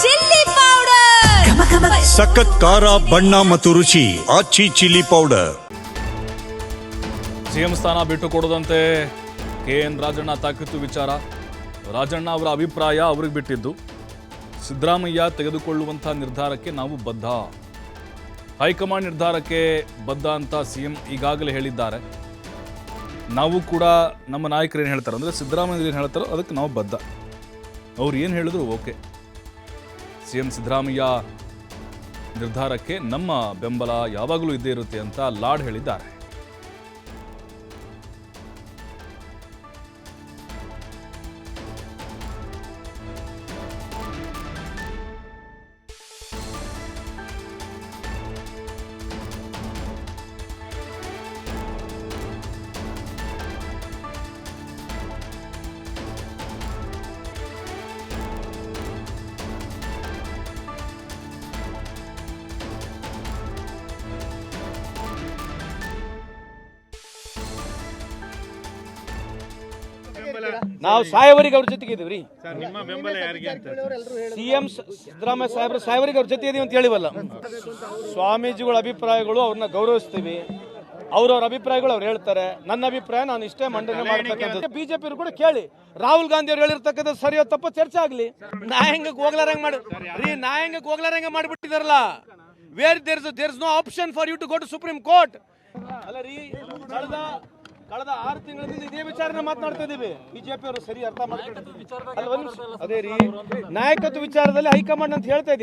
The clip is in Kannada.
ಚಿಲ್ಲಿ ಪೌಡರ್, ಸಖತ್ ಖಾರ, ಬಣ್ಣ ಮತ್ತು ರುಚಿ. ಆಚಿ ಚಿಲ್ಲಿ ಪೌಡರ್. ಸಿಎಂ ಸ್ಥಾನ ಬಿಟ್ಟು ಕೊಡದಂತೆ KN ರಾಜಣ್ಣ ತಾಕೀತು ವಿಚಾರ. ರಾಜಣ್ಣ ಅವರ ಅಭಿಪ್ರಾಯ ಅವ್ರಿಗೆ ಬಿಟ್ಟಿದ್ದು. ಸಿದ್ದರಾಮಯ್ಯ ತೆಗೆದುಕೊಳ್ಳುವಂಥ ನಿರ್ಧಾರಕ್ಕೆ ನಾವು ಬದ್ಧ, ಹೈಕಮಾಂಡ್ ನಿರ್ಧಾರಕ್ಕೆ ಬದ್ಧ ಅಂತ ಸಿಎಂ ಈಗಾಗಲೇ ಹೇಳಿದ್ದಾರೆ. ನಾವು ಕೂಡ ನಮ್ಮ ನಾಯಕರು ಏನು ಹೇಳ್ತಾರೆ ಅಂದರೆ ಸಿದ್ದರಾಮಯ್ಯ ಏನು ಹೇಳ್ತಾರೋ ಅದಕ್ಕೆ ನಾವು ಬದ್ಧ, ಅವ್ರು ಏನು ಹೇಳಿದ್ರು ಓಕೆ. ಸಿಎಂ ಸಿದ್ದರಾಮಯ್ಯ ನಿರ್ಧಾರಕ್ಕೆ ನಮ್ಮ ಬೆಂಬಲ ಯಾವಾಗಲೂ ಇದ್ದೇ ಇರುತ್ತೆ ಅಂತ ಲಾಡ್ ಹೇಳಿದ್ದಾರೆ. ನಾವು ಸಾಯವರಿಗೆ ಅವ್ರ ಜೊತೆಗೆ ಇದೀವ್ರಿ. ನಿಮ್ಮ ಬೆಂಬಲ ಯಾರಿಗೆ ಅಂತ? ಸಿಎಂ ಸಿದ್ದರಾಮಯ್ಯ ಸಾಯವರಿಗೆ ಅವ್ರ ಜೊತೆ ಇದೀವಿ ಅಂತ ಹೇಳಿವಲ್ಲ. ಸ್ವಾಮೀಜಿಗಳ ಅಭಿಪ್ರಾಯಗಳು ಅವ್ರನ್ನ ಗೌರವಿಸ್ತೀವಿ, ಅವ್ರವ್ರ ಅಭಿಪ್ರಾಯಗಳು ಅವ್ರು ಹೇಳ್ತಾರೆ. ನನ್ನ ಅಭಿಪ್ರಾಯ ನಾನು ಇಷ್ಟೇ ಮಂಡನೆ ಮಾಡ್ತಕ್ಕಂಥದ್ದು. ಬಿಜೆಪಿ ಕೂಡ ಕೇಳಿ, ರಾಹುಲ್ ಗಾಂಧಿ ಅವ್ರು ಹೇಳಿರ್ತಕ್ಕಂಥ ಸರಿಯೋ ತಪ್ಪು ಚರ್ಚೆ ಆಗ್ಲಿ. ನ್ಯಾಯಾಂಗಕ್ಕೆ ಹೋಗ್ಲಾರಂಗ್ ನ್ಯಾಯಾಂಗಕ್ಕೆ ಹೋಗ್ಲಾರಂಗ ಮಾಡ್ಬಿಟ್ಟಿದಾರಲ್ಲ. Where there is no option for you to go to Supreme Court. ಅಲ್ಲ ರೀ, ಕಳೆದ 6 ತಿಂಗಳಿಂದ ಇದೇ ವಿಚಾರನ ಮಾತನಾಡ್ತಾ ಇದೀವಿ. ಬಿಜೆಪಿ ಅವರು ಸರಿ ಅರ್ಥ ಮಾಡ್ಕೊಂಡು ಅದೇ ರೀ, ನಾಯಕತ್ವ ವಿಚಾರದಲ್ಲಿ ಹೈಕಮಾಂಡ್ ಅಂತ ಹೇಳ್ತಾ ಇದೀವಿ.